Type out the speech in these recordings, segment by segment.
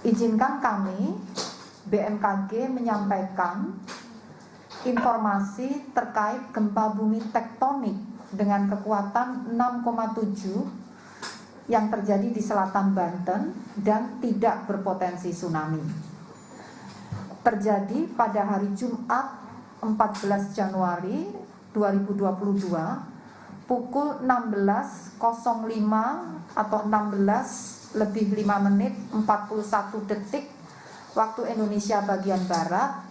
Izinkan kami BMKG menyampaikan informasi terkait gempa bumi tektonik dengan kekuatan 6,7 yang terjadi di selatan Banten dan tidak berpotensi tsunami. Terjadi pada hari Jumat 14 Januari 2022 pukul 16.05 atau 16:05:41 waktu Indonesia bagian Barat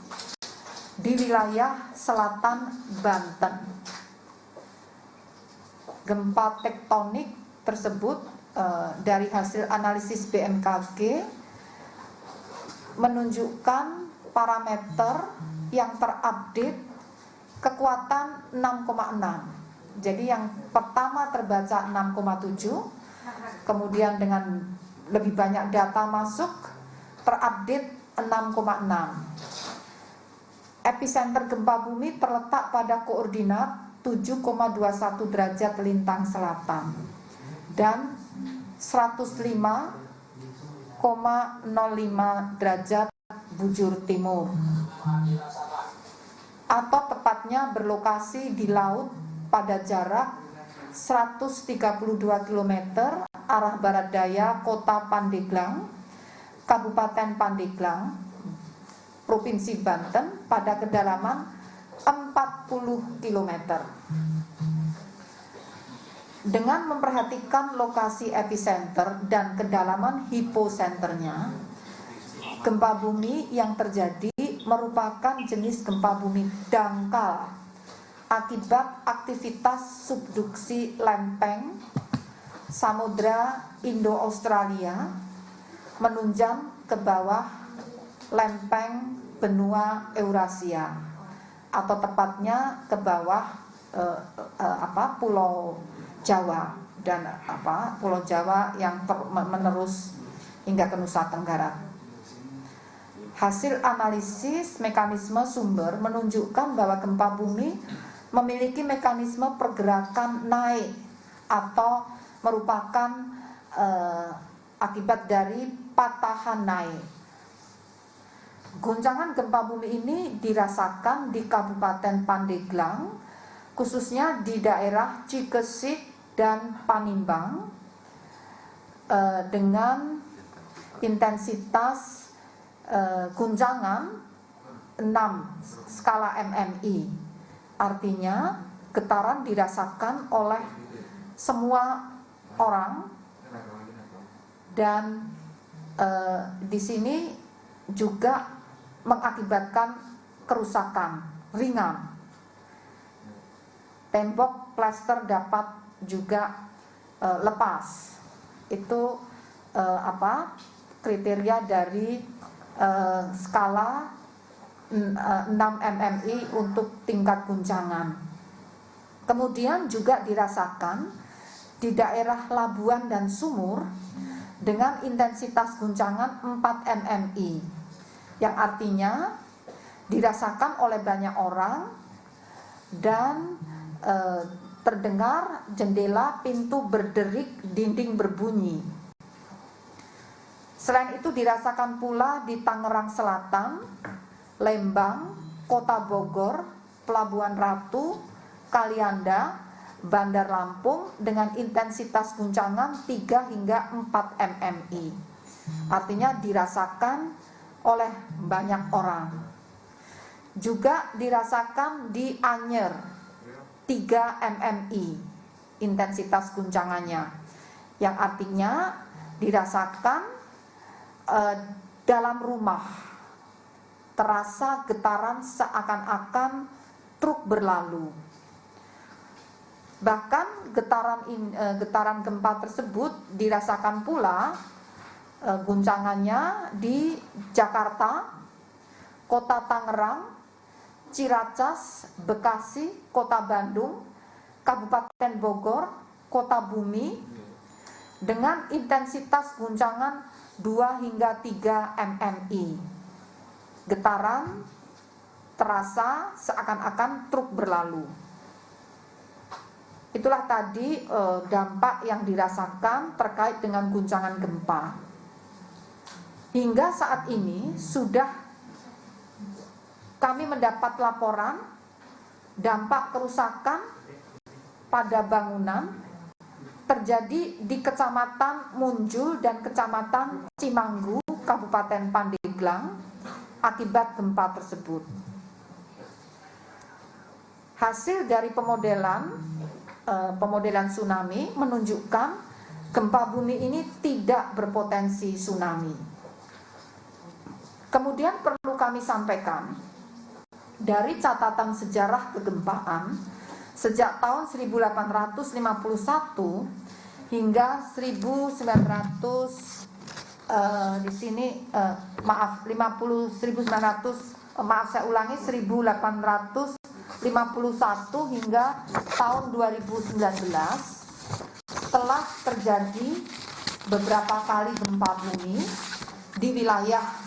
di wilayah selatan Banten. Gempa tektonik tersebut dari hasil analisis BMKG menunjukkan parameter yang terupdate kekuatan 6,6. Jadi yang pertama terbaca 6,7, kemudian dengan lebih banyak data masuk terupdate 6,6. Epicenter gempa bumi terletak pada koordinat 7,21 derajat lintang selatan dan 105,05 derajat bujur timur, atau tepatnya berlokasi di laut pada jarak 132 km arah barat daya kota Pandeglang, Kabupaten Pandeglang, Provinsi Banten pada kedalaman 40 km. Dengan memperhatikan lokasi epicenter dan kedalaman hiposenternya, gempa bumi yang terjadi merupakan jenis gempa bumi dangkal akibat aktivitas subduksi lempeng Samudra Indo-Australia menunjang ke bawah lempeng benua Eurasia, atau tepatnya ke bawah Pulau Jawa dan Pulau Jawa yang menerus hingga ke Nusa Tenggara. Hasil analisis mekanisme sumber menunjukkan bahwa gempa bumi memiliki mekanisme pergerakan naik atau merupakan akibat dari patahan naik. Guncangan gempa bumi ini dirasakan di Kabupaten Pandeglang, khususnya di daerah Cikesik dan Panimbang, dengan intensitas guncangan 6 skala MMI. Artinya getaran dirasakan oleh semua orang, dan di sini juga mengakibatkan kerusakan ringan. Tembok plester dapat juga lepas. Itu kriteria dari skala 6 MMI untuk tingkat guncangan. Kemudian juga dirasakan di daerah Labuan dan Sumur dengan intensitas guncangan 4 MMI, yang artinya dirasakan oleh banyak orang dan terdengar jendela pintu berderik, dinding berbunyi. Selain itu dirasakan pula di Tangerang Selatan, Lembang, Kota Bogor, Pelabuhan Ratu, Kalianda, Bandar Lampung dengan intensitas guncangan 3 hingga 4 MMI. Artinya dirasakan oleh banyak orang. Juga dirasakan di Anyer 3 MMI intensitas guncangannya, yang artinya dirasakan dalam rumah, terasa getaran seakan-akan truk berlalu. Bahkan getaran gempa tersebut dirasakan pula guncangannya di Jakarta, Kota Tangerang, Ciracas, Bekasi, Kota Bandung, Kabupaten Bogor, Kota Bumi dengan intensitas guncangan 2 hingga 3 MMI. Getaran terasa seakan-akan truk berlalu. Itulah tadi dampak yang dirasakan terkait dengan guncangan gempa. Hingga saat ini sudah kami mendapat laporan dampak kerusakan pada bangunan terjadi di Kecamatan Munjul dan Kecamatan Cimanggu, Kabupaten Pandeglang akibat gempa tersebut. Hasil dari pemodelan tsunami menunjukkan gempa bumi ini tidak berpotensi tsunami. Kemudian perlu kami sampaikan, dari catatan sejarah kegempaan sejak tahun 1851 hingga 1851 hingga tahun 2019 telah terjadi beberapa kali gempa bumi di wilayah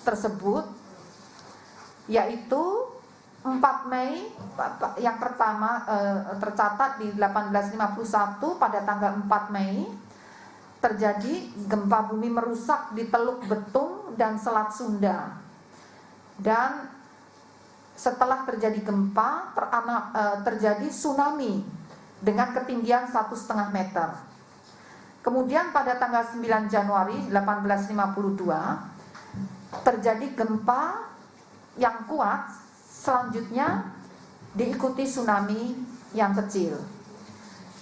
tersebut, yaitu 4 Mei yang pertama tercatat di 1851 pada tanggal 4 Mei terjadi gempa bumi merusak di Teluk Betung dan Selat Sunda. Dan setelah terjadi gempa terjadi tsunami dengan ketinggian 1,5 meter. Kemudian pada tanggal 9 Januari 1852 terjadi gempa yang kuat, selanjutnya diikuti tsunami yang kecil.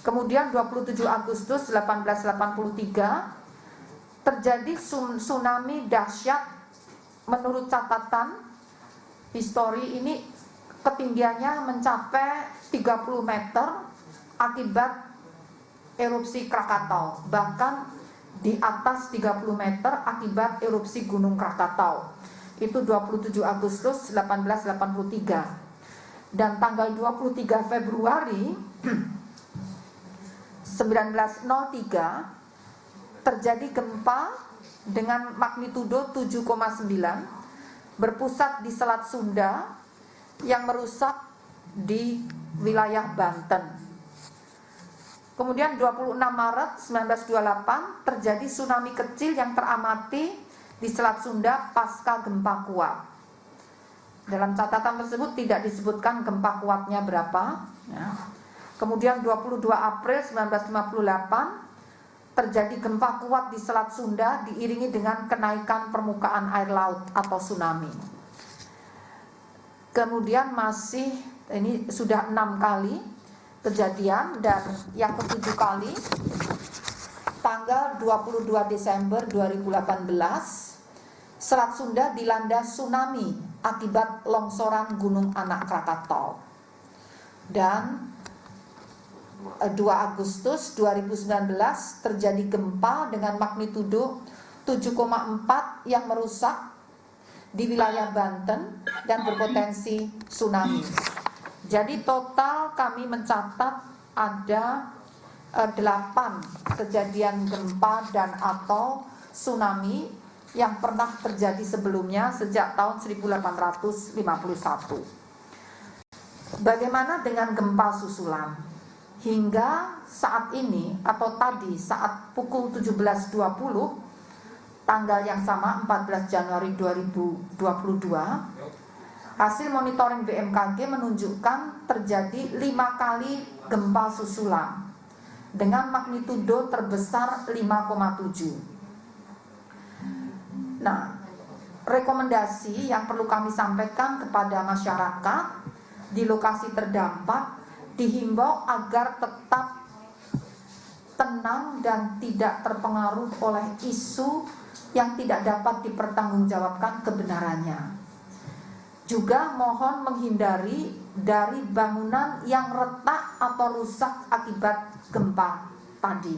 Kemudian 27 Agustus 1883 terjadi tsunami dahsyat. Menurut catatan histori ini ketinggiannya mencapai 30 meter akibat erupsi Krakatau, bahkan di atas 30 meter akibat erupsi Gunung Krakatau. Itu 27 Agustus 1883. Dan tanggal 23 Februari 1903 terjadi gempa dengan magnitudo 7,9 berpusat di Selat Sunda yang merusak di wilayah Banten. Kemudian 26 Maret 1928 terjadi tsunami kecil yang teramati di Selat Sunda pasca gempa kuat. Dalam catatan tersebut tidak disebutkan gempa kuatnya berapa ya. Kemudian 22 April 1958 terjadi gempa kuat di Selat Sunda diiringi dengan kenaikan permukaan air laut atau tsunami. Kemudian masih ini sudah 6 kali kejadian, dan yang ke-7 kali tanggal 22 Desember 2018 Selat Sunda dilanda tsunami akibat longsoran Gunung Anak Krakatau. Dan 2 Agustus 2019 terjadi gempa dengan magnitudo 7,4 yang merusak di wilayah Banten dan berpotensi tsunami. Jadi total kami mencatat ada 8 kejadian gempa dan atau tsunami yang pernah terjadi sebelumnya sejak tahun 1851. Bagaimana dengan gempa susulan? Hingga saat ini atau tadi saat pukul 17.20 tanggal yang sama 14 Januari 2022 hasil monitoring BMKG menunjukkan terjadi 5 kali gempa susulan dengan magnitudo terbesar 5,7. Nah, rekomendasi yang perlu kami sampaikan kepada masyarakat di lokasi terdampak dihimbau agar tetap tenang dan tidak terpengaruh oleh isu yang tidak dapat dipertanggungjawabkan kebenarannya. Juga mohon menghindari dari bangunan yang retak atau rusak akibat gempa tadi.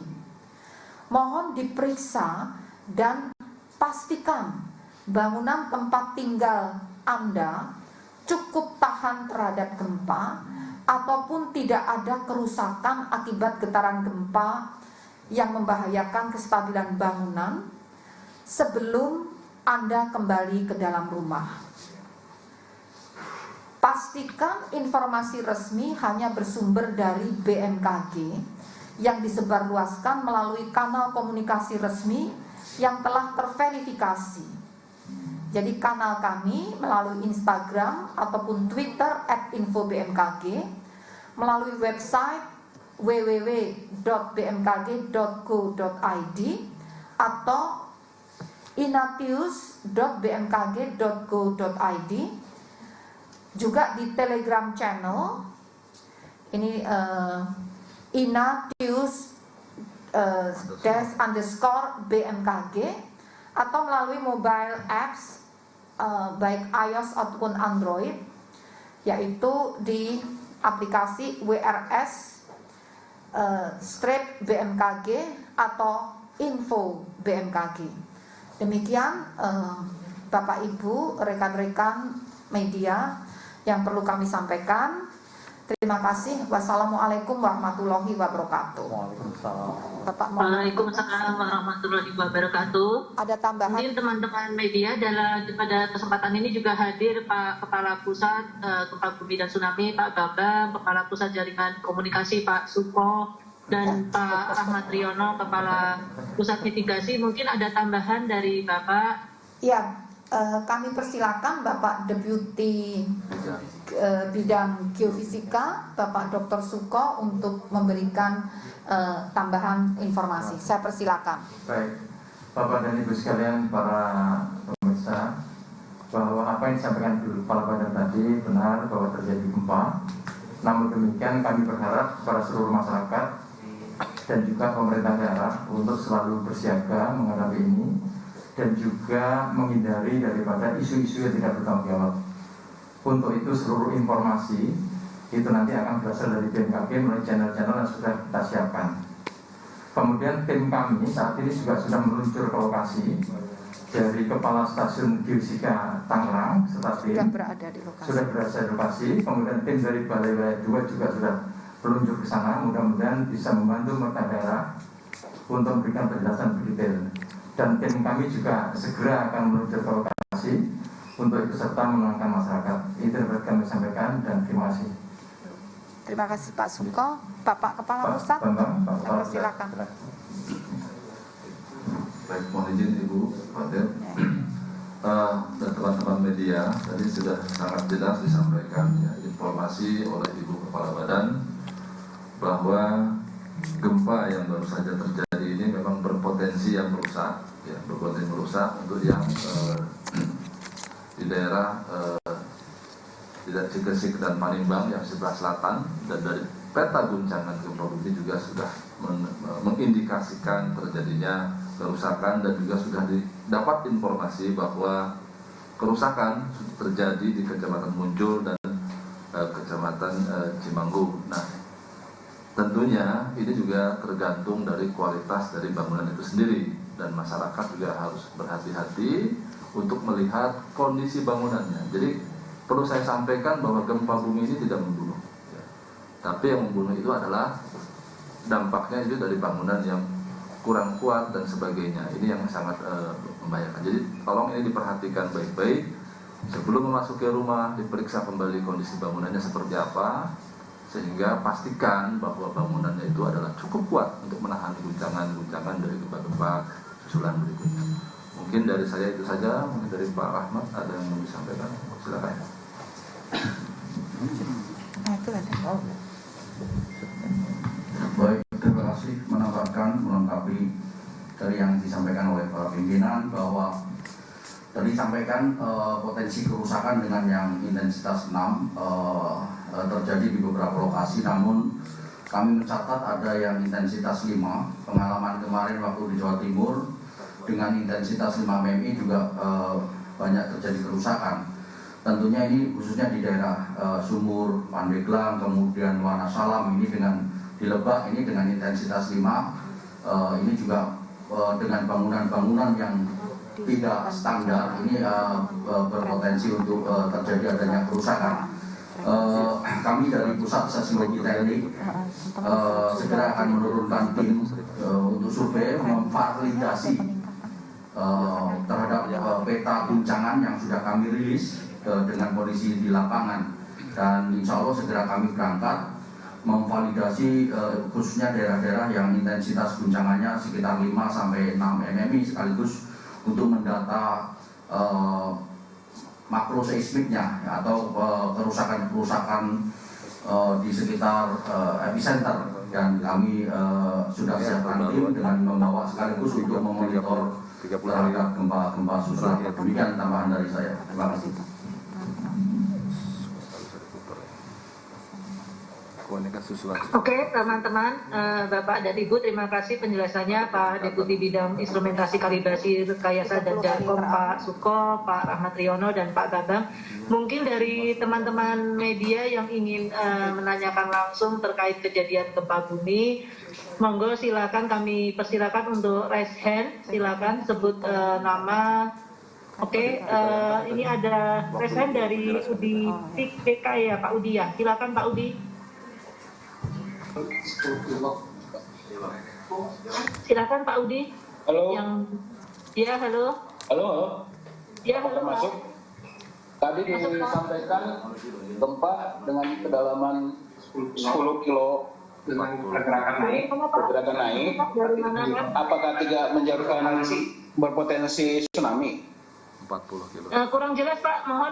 Mohon diperiksa dan pastikan bangunan tempat tinggal Anda cukup tahan terhadap gempa ataupun tidak ada kerusakan akibat getaran gempa yang membahayakan kestabilan bangunan sebelum Anda kembali ke dalam rumah. pastikan informasi resmi hanya bersumber dari BMKG yang disebarluaskan melalui kanal komunikasi resmi yang telah terverifikasi. Jadi kanal kami melalui Instagram ataupun Twitter @infobmkg, melalui website www.bmkg.go.id atau inatius.bmkg.go.id, juga di Telegram channel ini inatius _BMKG, atau melalui mobile apps baik iOS ataupun Android, yaitu di aplikasi WRS _BMKG atau info BMKG. Demikian Bapak Ibu, rekan-rekan media yang perlu kami sampaikan. Terima kasih. Wassalamualaikum warahmatullahi wabarakatuh. Waalaikumsalam warahmatullahi wabarakatuh. Ada tambahan? Mungkin teman-teman media pada kesempatan ini juga hadir Pak Kepala Pusat Gempa Bumi dan Tsunami Pak Bambang, Kepala Pusat Jaringan Komunikasi Pak Suko, dan Pak Ahmad Riono, Kepala Pusat Mitigasi. Mungkin ada tambahan dari Bapak? Ya, kami persilakan Bapak Deputi Bidang Geofisika, Bapak Dr. Suko, untuk memberikan tambahan informasi. Saya persilakan. Baik, Bapak dan Ibu sekalian, para pemirsa, bahwa apa yang disampaikan Bu Kepala Badan tadi benar bahwa terjadi gempa. Namun demikian kami berharap kepada seluruh masyarakat dan juga pemerintah daerah untuk selalu bersiaga menghadapi ini dan juga menghindari daripada isu-isu yang tidak bertanggung jawab. Untuk itu seluruh informasi itu nanti akan berasal dari BMKG melalui channel-channel yang sudah kita siapkan. Kemudian tim kami saat ini juga sudah meluncur ke lokasi dari Kepala Stasiun Geofisika Tangerang serta tim Sudah berada di lokasi. Kemudian tim dari Balai Wilayah 2 juga sudah meluncur ke sana. Mudah-mudahan bisa membantu pemerintah daerah untuk memberikan penjelasan lebih detail. Dan tim kami juga segera akan meluncur ke lokasi untuk ikut serta menenangkan masyarakat. Itu dapat kami sampaikan dan terima kasih. Terima kasih Pak Suko. Bapak Kepala Pusat, silakan. Baik, mohon izin Ibu Fatir dan teman-teman media, tadi sudah sangat jelas disampaikan ya, informasi oleh Ibu Kepala Badan bahwa gempa yang baru saja terjadi ini memang berpotensi yang merusak, ya, berpotensi merusak untuk yang di daerah tidak Cikesik dan Manimbang yang sebelah selatan, dan dari peta guncangan gempa bumi juga sudah mengindikasikan terjadinya kerusakan, dan juga sudah didapat informasi bahwa kerusakan terjadi di Kecamatan Muncul dan Kecamatan Cimanggu. Nah, tentunya ini juga tergantung dari kualitas dari bangunan itu sendiri, dan masyarakat juga harus berhati-hati untuk melihat kondisi bangunannya. Jadi perlu saya sampaikan bahwa gempa bumi ini tidak membunuh, ya. Tapi yang membunuh itu adalah dampaknya itu dari bangunan yang kurang kuat dan sebagainya. Ini yang sangat membahayakan. Jadi tolong ini diperhatikan baik-baik sebelum memasuki rumah, diperiksa kembali kondisi bangunannya seperti apa, sehingga pastikan bahwa bangunannya itu adalah cukup kuat untuk menahan guncangan-guncangan dari gempa-gempa susulan berikutnya. Mungkin dari saya itu saja. Mungkin dari Pak Rahmat ada yang mau disampaikan, silakan. Baik, terima kasih menambahkan, melengkapi dari yang disampaikan oleh para pimpinan bahwa tadi sampaikan potensi kerusakan dengan yang intensitas 6 terjadi di beberapa lokasi, namun kami mencatat ada yang intensitas 5. Pengalaman kemarin waktu di Jawa Timur dengan intensitas 5 MMI juga banyak terjadi kerusakan. Tentunya ini khususnya di daerah Sumur, Pandeglang, kemudian Wonosalam ini di Lebak ini dengan intensitas 5. Ini juga dengan bangunan-bangunan yang tidak standar ini berpotensi untuk terjadi adanya kerusakan. Kami dari Pusat Seismologi Teknik segera akan menurunkan tim untuk survei memvalidasi terhadap peta guncangan yang sudah kami rilis dengan kondisi di lapangan. dan insya Allah segera kami berangkat memvalidasi khususnya daerah-daerah yang intensitas guncangannya sekitar 5 sampai 6 mmi sekaligus untuk mendata makro seismiknya atau kerusakan-kerusakan di sekitar epicenter, dan kami sudah siapkan tim dengan membawa sekaligus untuk memonitor terhadap gempa-gempa susulan. Demikian tambahan dari saya. Terima kasih. Oke, teman-teman, Bapak dan Ibu, terima kasih penjelasannya Pak Deputi Bidang Instrumentasi Kalibrasi Rekayasa dan Jakom Pak Suko, Pak Rahmat Riono, dan Pak Bambang. Mungkin dari teman-teman media yang ingin menanyakan langsung terkait kejadian gempa bumi, monggo silakan, kami persilakan untuk raise hand, silakan sebut nama. Oke, ini ada raise hand dari Udi PK ya Pak Udi ya, silakan Pak Udi. Silakan Pak Udi. Halo. Ya, halo. Halo. Ya, halo. Masuk. Tadi disampaikan gempa dengan kedalaman 10 kilo dengan pergerakan naik. Dari mana, Pak? Apakah tidak menjadikan berpotensi tsunami? 40 kilo. Kurang jelas Pak, mohon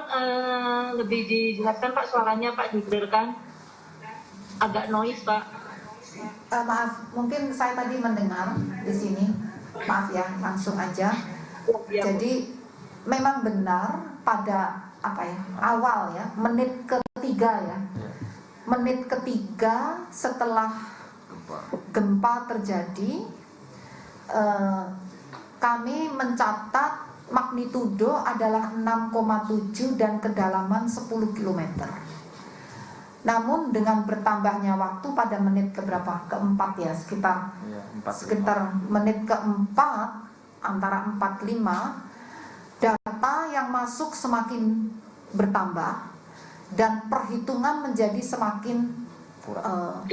lebih dijelaskan Pak, suaranya Pak dikelirkan. Agak noise Pak. Maaf, mungkin saya tadi mendengar di sini, maaf ya, langsung aja. Jadi memang benar pada awal ya, menit ketiga ya, menit ketiga setelah gempa terjadi, kami mencatat magnitudo adalah 6,7 dan kedalaman 10 km. Namun dengan bertambahnya waktu pada menit keberapa? Keempat ya, sekitar menit keempat, antara 4-5, data yang masuk semakin bertambah dan perhitungan menjadi semakin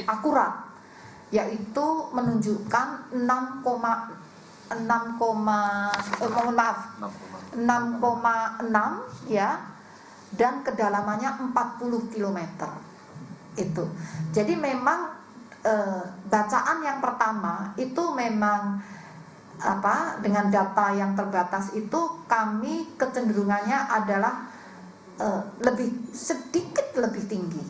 akurat, yaitu menunjukkan 6,6 ya, dan kedalamannya 40 km. Itu. Jadi memang bacaan yang pertama itu memang dengan data yang terbatas itu kami kecenderungannya adalah sedikit lebih tinggi,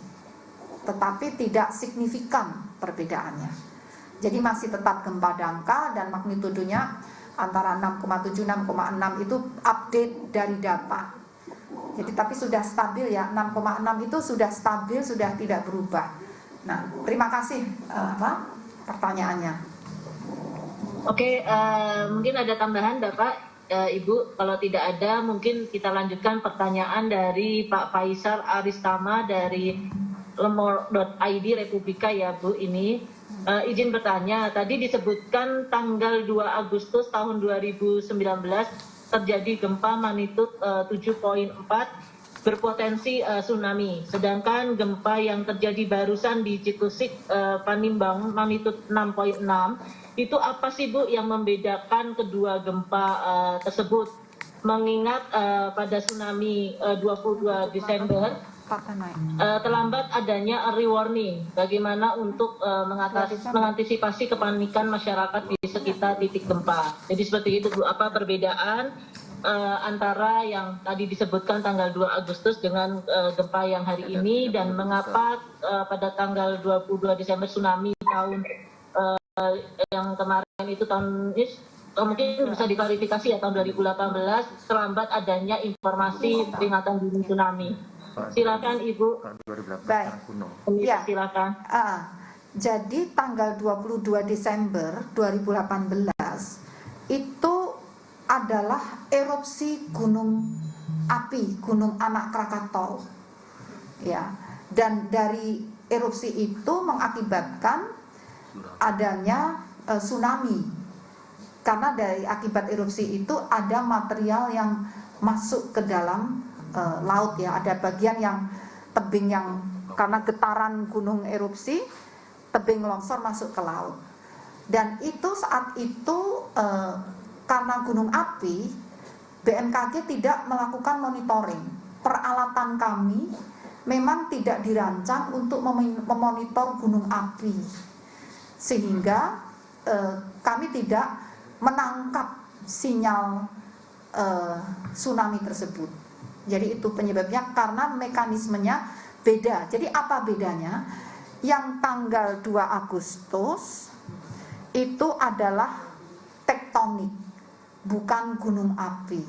tetapi tidak signifikan perbedaannya. Jadi masih tetap gempa dangkal dan magnitudonya antara 6,7 6,6 itu update dari data. Jadi tapi sudah stabil ya, 6,6 itu sudah stabil, sudah tidak berubah. Nah, terima kasih pertanyaannya. Oke, mungkin ada tambahan Bapak, Ibu. Kalau tidak ada, mungkin kita lanjutkan pertanyaan dari Pak Faisal Aristama dari lemor.id Republika ya Bu. Ini izin bertanya, tadi disebutkan tanggal 2 Agustus tahun 2019 terjadi gempa magnitudo 7,4 berpotensi tsunami. Sedangkan gempa yang terjadi barusan di Cikusik Panimbang magnitudo 6,6 itu apa sih Bu yang membedakan kedua gempa tersebut? Mengingat pada tsunami 22 Desember terlambat adanya early warning, bagaimana untuk mengantisipasi kepanikan masyarakat di sekitar titik gempa. Jadi seperti itu Bu, apa perbedaan antara yang tadi disebutkan tanggal 2 Agustus dengan gempa yang hari ini, dan mengapa pada tanggal 22 Desember tsunami tahun yang kemarin itu tahun ini mungkin bisa diklarifikasi ya, tahun 2018 terlambat adanya informasi peringatan dini tsunami. Silakan Ibu. Baik. Ya. Silakan. Jadi tanggal 22 Desember 2018 itu adalah erupsi gunung api, Gunung Anak Krakatau. Ya. Dan dari erupsi itu mengakibatkan adanya tsunami. Karena dari akibat erupsi itu ada material yang masuk ke dalam laut ya, ada bagian yang tebing yang karena getaran gunung erupsi, tebing longsor masuk ke laut. Dan itu saat itu karena gunung api, BMKG tidak melakukan monitoring. Peralatan kami memang tidak dirancang untuk memonitor gunung api, sehingga kami tidak menangkap sinyal tsunami tersebut. Jadi itu penyebabnya, karena mekanismenya beda. Jadi apa bedanya? Yang tanggal 2 Agustus itu adalah tektonik, bukan gunung api.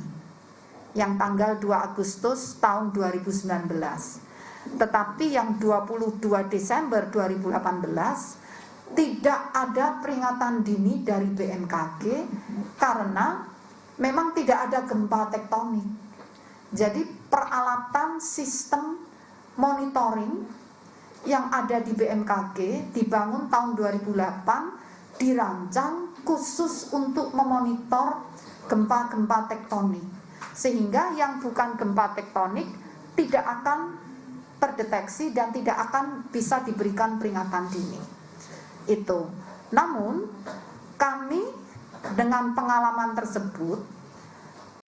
Yang tanggal 2 Agustus tahun 2019. Tetapi yang 22 Desember 2018 tidak ada peringatan dini dari BMKG karena memang tidak ada gempa tektonik. Jadi peralatan sistem monitoring yang ada di BMKG dibangun tahun 2008, dirancang khusus untuk memonitor gempa-gempa tektonik, sehingga yang bukan gempa tektonik tidak akan terdeteksi dan tidak akan bisa diberikan peringatan dini. Itu. Namun kami dengan pengalaman tersebut,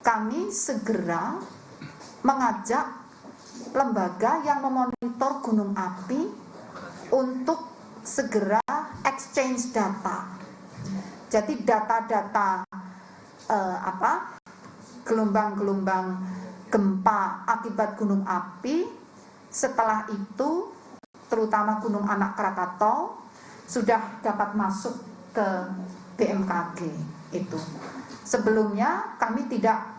kami segera mengajak lembaga yang memonitor gunung api untuk segera exchange data. Jadi data-data gelombang-gelombang gempa akibat gunung api, setelah itu terutama Gunung Anak Krakatau sudah dapat masuk ke BMKG itu. Sebelumnya kami tidak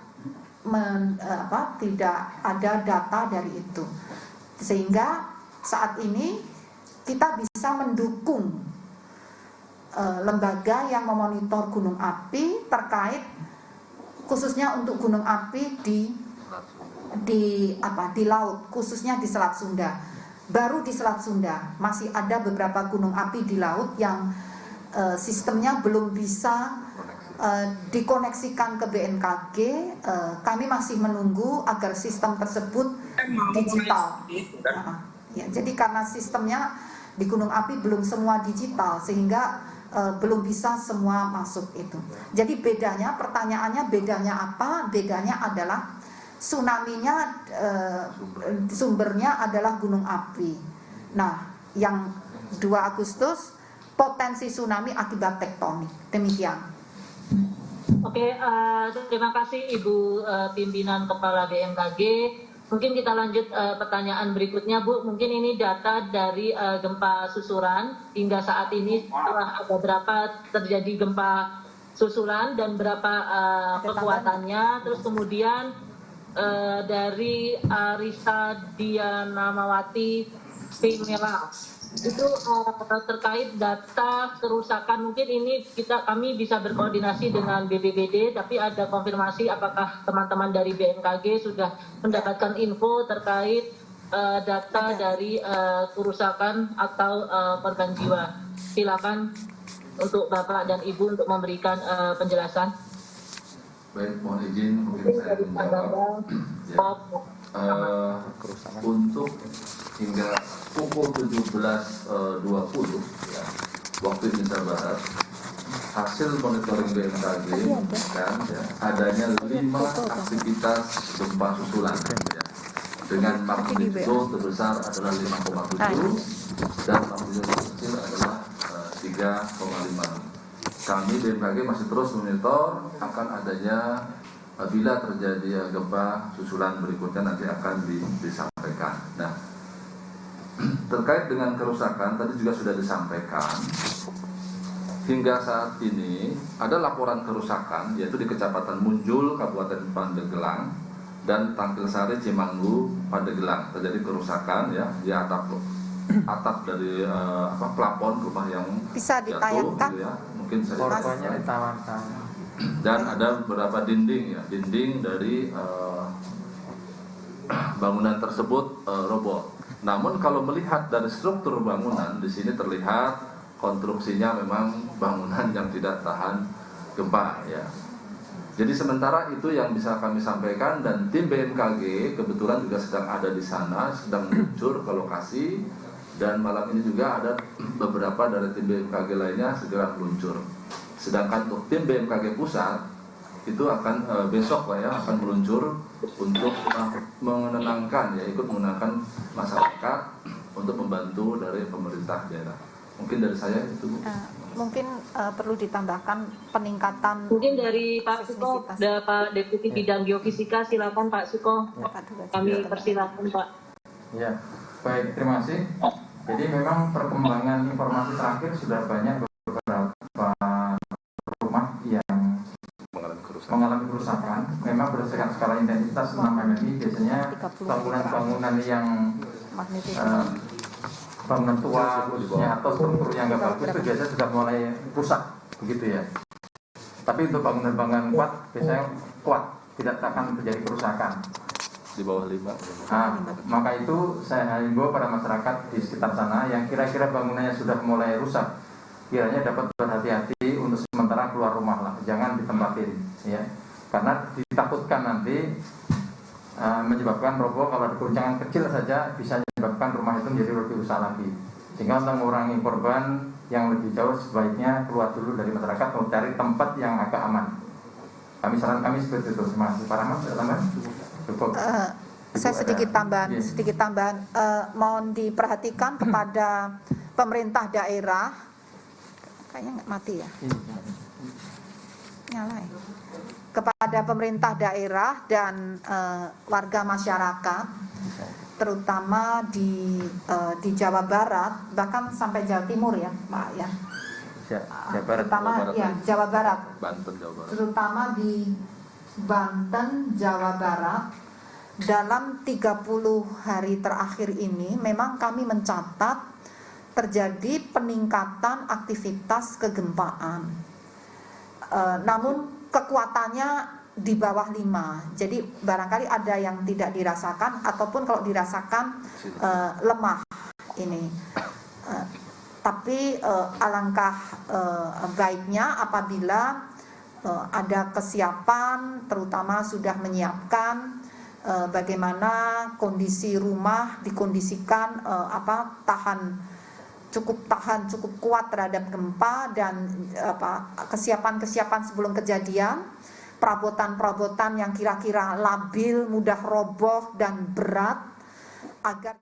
ada data dari itu, sehingga saat ini kita bisa mendukung lembaga yang memonitor gunung api terkait khususnya untuk gunung api di laut, khususnya di Selat Sunda. Baru di Selat Sunda masih ada beberapa gunung api di laut yang sistemnya belum bisa dikoneksikan ke BMKG. Kami masih menunggu agar sistem tersebut digital. Ya, jadi karena sistemnya di gunung api belum semua digital, sehingga belum bisa semua masuk itu. Jadi bedanya, pertanyaannya bedanya apa? Bedanya adalah tsunami-nya sumbernya adalah gunung api. Nah, yang 2 Agustus potensi tsunami akibat tektonik. Demikian. Oke, terima kasih Ibu Pimpinan Kepala BMKG. Mungkin kita lanjut pertanyaan berikutnya, Bu. Mungkin ini data dari gempa susulan hingga saat ini, setelah ada berapa terjadi gempa susulan dan berapa kekuatannya. Terus kemudian dari Arisa Dianamawati Pimela itu terkait data kerusakan. Mungkin ini kami bisa berkoordinasi dengan BPBD, tapi ada konfirmasi apakah teman-teman dari BMKG sudah mendapatkan info terkait data dari kerusakan atau korban jiwa. Silakan untuk Bapak dan Ibu untuk memberikan penjelasan. Baik, mohon izin mungkin saya menjawab. Untuk hingga pukul 17.20 ya, waktu Indonesia Barat, hasil monitoring BMKG kan, ya, adanya 5 aktivitas gempa susulan ya, dengan magnitudo terbesar adalah 5,7 dan magnitudo terkecil adalah 3,5. Kami BMKG masih terus memonitor akan adanya bila terjadi gempa susulan berikutnya nanti akan disampaikan. Nah, terkait dengan kerusakan tadi juga sudah disampaikan. Hingga saat ini ada laporan kerusakan yaitu di Kecamatan Munjul, Kabupaten Pandeglang dan Tangkilsari, Cimanggu, Pandeglang. Terjadi kerusakan ya di atap dari plafon rumah yang bisa jatuh gitu ya. Mungkin saya dan ada beberapa dinding dari bangunan tersebut roboh. Namun kalau melihat dari struktur bangunan di sini terlihat konstruksinya memang bangunan yang tidak tahan gempa ya. Jadi sementara itu yang bisa kami sampaikan, dan tim BMKG kebetulan juga sedang ada di sana, sedang meluncur ke lokasi. Dan malam ini juga ada beberapa dari tim BMKG lainnya segera meluncur. Sedangkan untuk tim BMKG pusat itu akan besok lah ya akan meluncur untuk menenangkan ya ikut menenangkan masyarakat untuk membantu dari pemerintah daerah. Mungkin dari saya itu Bu. Mungkin perlu ditambahkan peningkatan. Mungkin dari Pak Suko, ada Pak Deputi Bidang Geofisika, silakan Pak Suko. Kami persilakan Pak. Ya, baik, terima kasih. Jadi memang perkembangan informasi terakhir sudah banyak beberapa rumah yang mengalami kerusakan. Memang berdasarkan skala intensitas 6 MMI, biasanya bangunan-bangunan yang bangunan tua khususnya atau struktur yang nggak bagus itu biasanya sudah mulai rusak, begitu ya. Tapi untuk bangunan-bangunan kuat biasanya kuat, tidak akan terjadi kerusakan. Di bawah 5. Nah, maka itu saya himbau pada masyarakat di sekitar sana yang kira-kira bangunannya sudah mulai rusak, kiranya dapat berhati-hati untuk sementara keluar rumah lah, jangan ditempatin ya, karena ditakutkan nanti menyebabkan roboh. Kalau ada guncangan kecil saja bisa menyebabkan rumah itu menjadi lebih rusak lagi, sehingga untuk mengurangi korban yang lebih jauh sebaiknya keluar dulu dari masyarakat, mencari tempat yang agak aman. Saran kami seperti itu. Terima kasih. Pak Rahmat, tambahan? Cukup. Saya sedikit tambahan, mohon diperhatikan kepada pemerintah daerah. Kayaknya nggak mati ya? Nyala ya? Kepada pemerintah daerah dan warga masyarakat, terutama di Jawa Barat, bahkan sampai Jawa Timur ya, Pak ya. Jawa Barat. Banten, Jawa Barat. Terutama di Banten, Jawa Barat, dalam 30 hari terakhir ini memang kami mencatat terjadi peningkatan aktivitas kegempaan. Namun kekuatannya di bawah 5. Jadi barangkali ada yang tidak dirasakan ataupun kalau dirasakan lemah ini. Tapi alangkah baiknya apabila ada kesiapan, terutama sudah menyiapkan bagaimana kondisi rumah dikondisikan cukup kuat terhadap gempa, dan kesiapan sebelum kejadian, perabotan yang kira-kira labil, mudah roboh dan berat agar.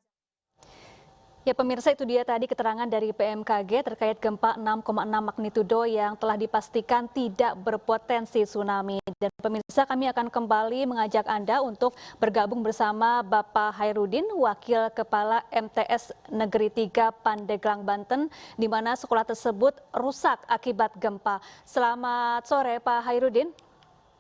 Ya pemirsa, itu dia tadi keterangan dari BMKG terkait gempa 6,6 magnitudo yang telah dipastikan tidak berpotensi tsunami. Dan pemirsa, kami akan kembali mengajak Anda untuk bergabung bersama Bapak Hairudin, Wakil Kepala MTS Negeri 3 Pandeglang, Banten, di mana sekolah tersebut rusak akibat gempa. Selamat sore Pak Hairudin.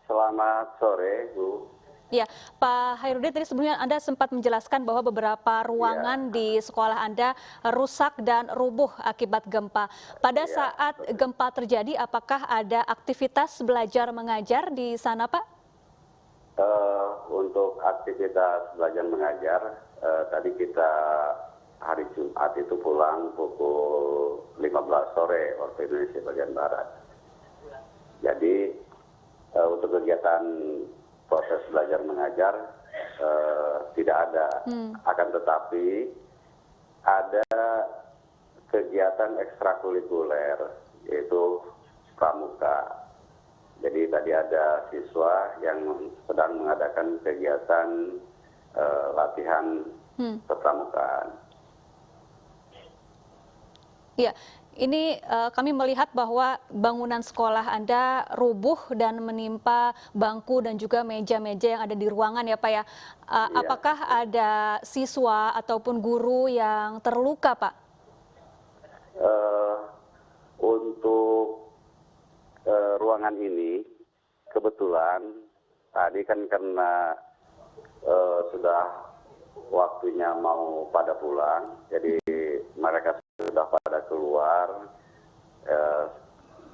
Selamat sore Bu. Ya, Pak Hairudin, tadi sebelumnya Anda sempat menjelaskan bahwa beberapa ruangan di sekolah Anda rusak dan rubuh akibat gempa. Pada saat gempa terjadi, apakah ada aktivitas belajar mengajar di sana, Pak? Untuk aktivitas belajar mengajar, tadi kita hari Jumat itu pulang pukul 15 sore waktu Indonesia bagian Barat. Jadi untuk kegiatan proses belajar mengajar tidak ada, akan tetapi ada kegiatan ekstrakurikuler yaitu pramuka. Jadi tadi ada siswa yang sedang mengadakan kegiatan latihan kepramukaan. Ya, ini kami melihat bahwa bangunan sekolah Anda rubuh dan menimpa bangku dan juga meja-meja yang ada di ruangan ya Pak ya. Apakah ada siswa ataupun guru yang terluka Pak? Untuk ruangan ini kebetulan tadi kan karena sudah waktunya mau pada pulang, jadi mereka sudah pada keluar.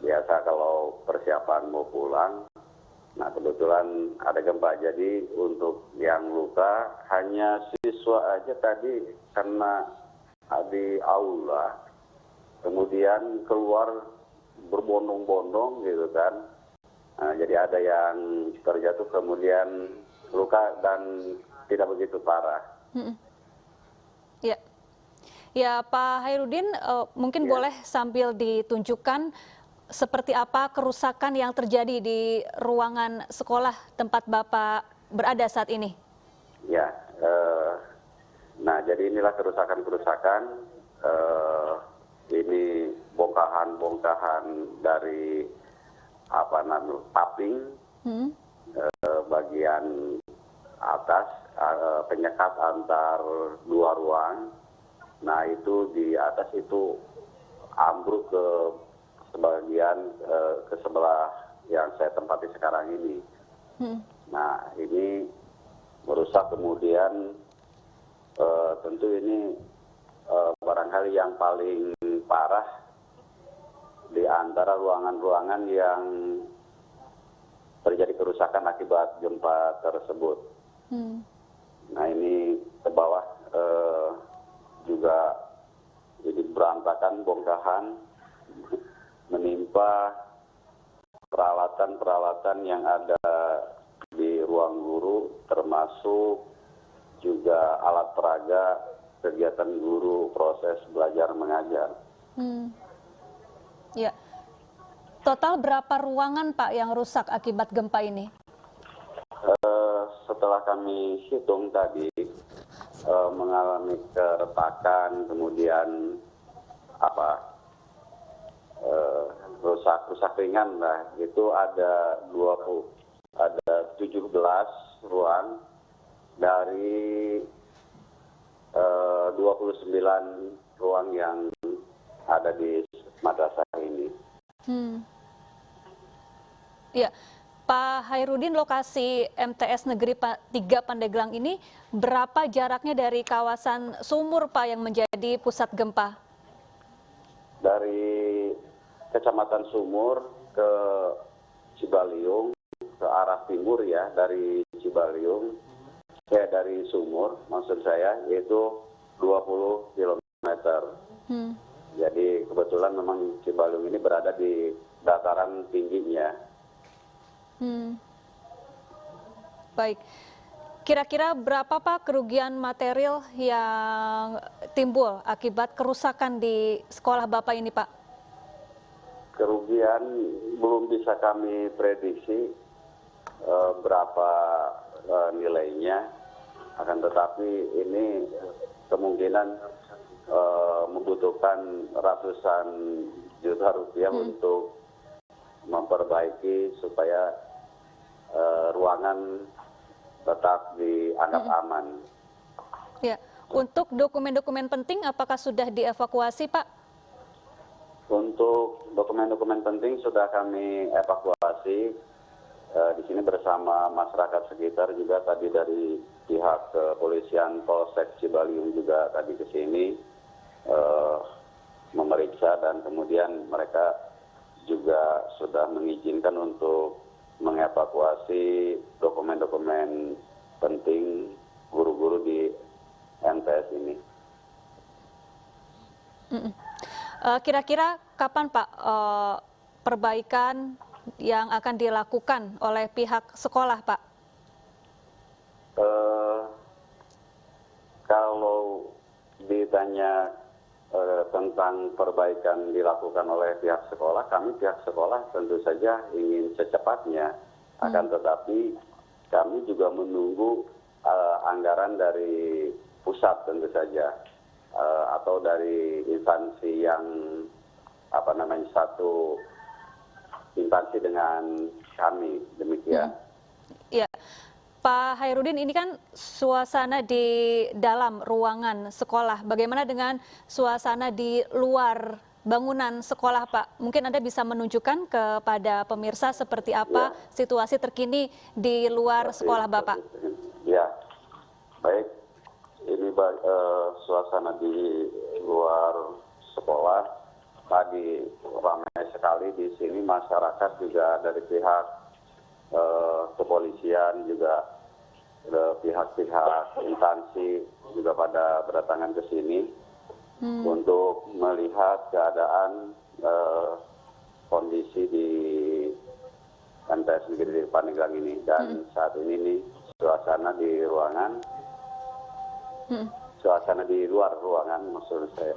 Biasa kalau persiapan mau pulang, nah kebetulan ada gempa, jadi untuk yang luka hanya siswa aja tadi karena di aula, kemudian keluar berbondong-bondong gitu kan. Nah, jadi ada yang terjatuh kemudian luka dan tidak begitu parah. Ya, Pak Hairudin, mungkin boleh sambil ditunjukkan seperti apa kerusakan yang terjadi di ruangan sekolah tempat Bapak berada saat ini? Ya, nah jadi inilah kerusakan-kerusakan. Ini bongkahan-bongkahan dari paping, bagian atas, penyekat antar dua ruang. Nah itu di atas itu ambruk ke sebagian ke sebelah yang saya tempati sekarang ini. Nah ini merusak, kemudian tentu ini barangkali yang paling parah di antara ruangan-ruangan yang terjadi kerusakan akibat gempa tersebut. Nah ini ke bawah juga jadi berantakan, bongkahan, menimpa peralatan-peralatan yang ada di ruang guru, termasuk juga alat peraga kegiatan guru proses belajar mengajar. Ya, total berapa ruangan Pak yang rusak akibat gempa ini? Setelah kami hitung tadi, mengalami keretakan, kemudian rusak ringan lah, itu ada 17 ruang dari 29 ruang yang ada di madrasah ini. Ya, Pak Hairudin, lokasi MTS Negeri 3 Pandeglang ini berapa jaraknya dari kawasan Sumur Pak yang menjadi pusat gempa? Dari Kecamatan Sumur ke Cibaliung, ke arah timur ya, dari Cibaliung, dari Sumur maksud saya, yaitu 20 km. Jadi kebetulan memang Cibaliung ini berada di dataran tingginya. Baik, kira-kira berapa Pak kerugian material yang timbul akibat kerusakan di sekolah Bapak ini Pak? Kerugian belum bisa kami prediksi berapa nilainya, akan tetapi ini kemungkinan membutuhkan ratusan juta rupiah untuk memperbaiki supaya ruangan tetap dianggap aman. Ya, untuk dokumen-dokumen penting apakah sudah dievakuasi Pak? Untuk dokumen-dokumen penting sudah kami evakuasi. Di sini bersama masyarakat sekitar juga, tadi dari pihak kepolisian Polsek Cibaliung juga tadi ke sini memeriksa, dan kemudian mereka juga sudah mengizinkan untuk mengevakuasi dokumen-dokumen penting guru-guru di MTS ini. Kira-kira kapan Pak perbaikan yang akan dilakukan oleh pihak sekolah Pak? Kalau ditanya tentang perbaikan dilakukan oleh pihak sekolah, kami pihak sekolah tentu saja ingin secepatnya. Akan tetapi kami juga menunggu anggaran dari pusat tentu saja, atau dari instansi yang satu instansi dengan kami, demikian. Ya, Pak Hairudin, ini kan suasana di dalam ruangan sekolah. Bagaimana dengan suasana di luar bangunan sekolah, Pak? Mungkin Anda bisa menunjukkan kepada pemirsa seperti apa situasi terkini di luar sekolah Bapak. Ya, baik. Ini suasana di luar sekolah. Tadi ramai sekali di sini, masyarakat juga dari pihak kepolisian, juga pihak-pihak instansi juga pada berdatangan ke sini untuk melihat keadaan kondisi di MTS Negeri Pandeglang ini. Dan saat ini nih suasana di ruangan, suasana di luar ruangan maksud saya.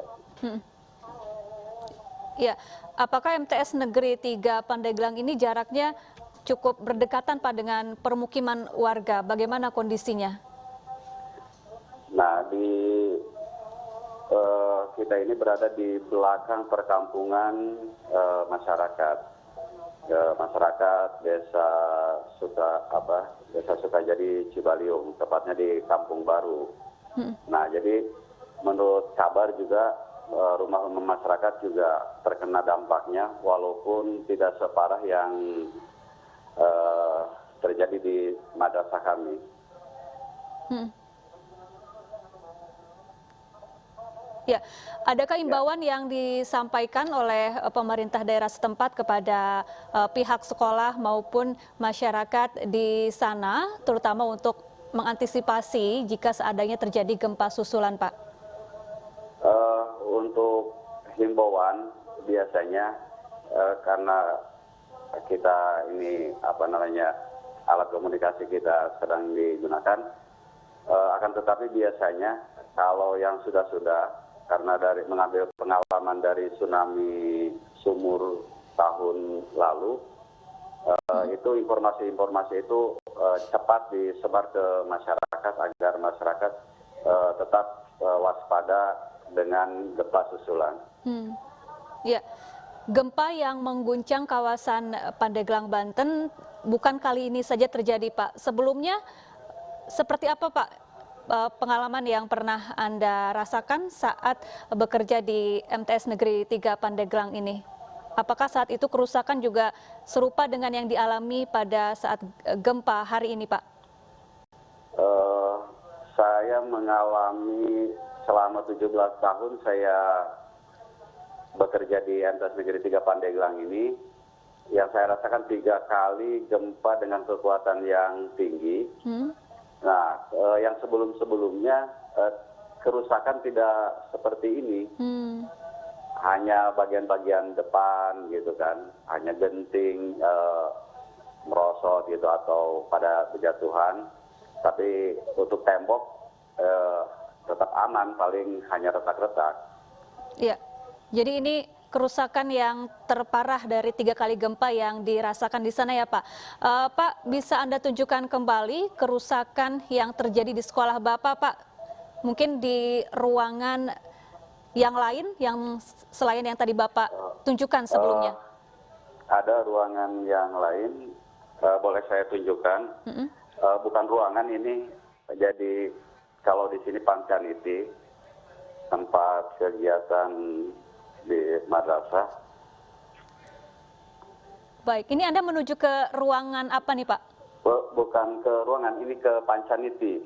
Ya, apakah MTS Negeri 3 Pandeglang ini jaraknya cukup berdekatan Pak dengan permukiman warga? Bagaimana kondisinya? Nah, kita ini berada di belakang perkampungan masyarakat. Masyarakat Desa Sukajadi Cibaliung, tepatnya di Kampung Baru. Nah, jadi menurut kabar juga rumah-rumah masyarakat juga terkena dampaknya, walaupun tidak separah yang terjadi di madrasah kami. Ya, adakah imbauan yang disampaikan oleh pemerintah daerah setempat kepada pihak sekolah maupun masyarakat di sana, terutama untuk mengantisipasi jika seandainya terjadi gempa susulan, Pak? Untuk himbauan biasanya karena kita ini alat komunikasi kita sedang digunakan, akan tetapi biasanya kalau yang sudah karena dari mengambil pengalaman dari tsunami Sumur tahun lalu, itu informasi itu cepat disebar ke masyarakat agar masyarakat tetap waspada dengan gempa susulan. Ya, gempa yang mengguncang kawasan Pandeglang, Banten bukan kali ini saja terjadi, Pak. Sebelumnya seperti apa, Pak, pengalaman yang pernah Anda rasakan saat bekerja di MTS Negeri 3 Pandeglang ini? Apakah saat itu kerusakan juga serupa dengan yang dialami pada saat gempa hari ini, Pak? Saya mengalami selama 17 tahun saya bekerja di MTS Negeri 3 Pandeglang ini, yang saya rasakan 3 kali gempa dengan kekuatan yang tinggi. Nah, yang sebelum-sebelumnya kerusakan tidak seperti ini. Hanya bagian-bagian depan gitu kan, hanya genting, merosot gitu atau pada berjatuhan. Tapi untuk tembok tetap aman, paling hanya retak-retak. Iya, jadi ini kerusakan yang terparah dari 3 kali gempa yang dirasakan di sana ya, Pak. Pak, bisa Anda tunjukkan kembali kerusakan yang terjadi di sekolah Bapak, Pak? Mungkin di ruangan yang lain, yang selain yang tadi Bapak tunjukkan sebelumnya. Ada ruangan yang lain, boleh saya tunjukkan. Bukan ruangan ini, jadi kalau di sini Pancaniti, tempat kegiatan di madrasah. Baik, ini Anda menuju ke ruangan apa nih, Pak? Bukan ke ruangan, ini ke Pancaniti.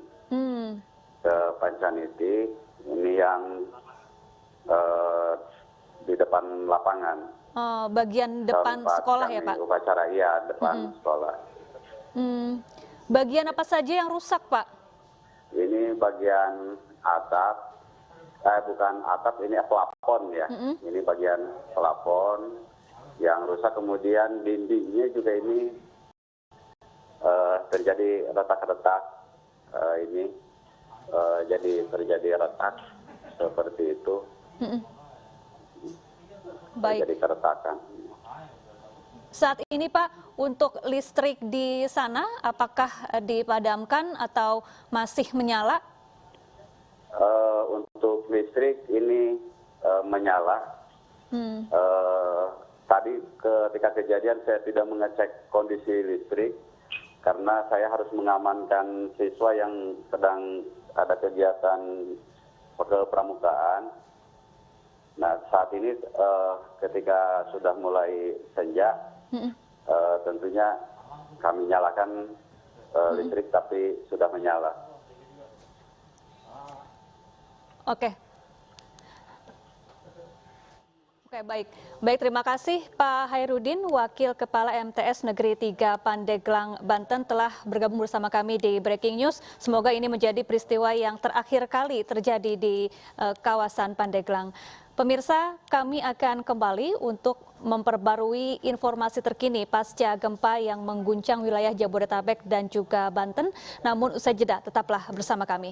Ke Pancaniti, ini yang di depan lapangan. Bagian depan sekolah ya, Pak? Upacara, iya, depan sekolah. Bagian apa saja yang rusak, Pak? Ini bagian atap, bukan atap, ini plafon ya. Ini bagian plafon yang rusak, kemudian dindingnya juga ini terjadi retak-retak. Jadi terjadi retak seperti itu. Baik. Jadi keretakan. Saat ini Pak, untuk listrik di sana apakah dipadamkan atau masih menyala? Untuk listrik ini menyala. Tadi ketika kejadian saya tidak mengecek kondisi listrik karena saya harus mengamankan siswa yang sedang ada kegiatan kepramukaan. Nah, saat ini ketika sudah mulai senja, tentunya kami nyalakan listrik, tapi sudah menyala. Oke, baik. Baik, terima kasih Pak Hairudin, Wakil Kepala MTS Negeri 3 Pandeglang, Banten, telah bergabung bersama kami di Breaking News. Semoga ini menjadi peristiwa yang terakhir kali terjadi di kawasan Pandeglang. Pemirsa, kami akan kembali untuk memperbarui informasi terkini pasca gempa yang mengguncang wilayah Jabodetabek dan juga Banten. Namun usai jeda, tetaplah bersama kami.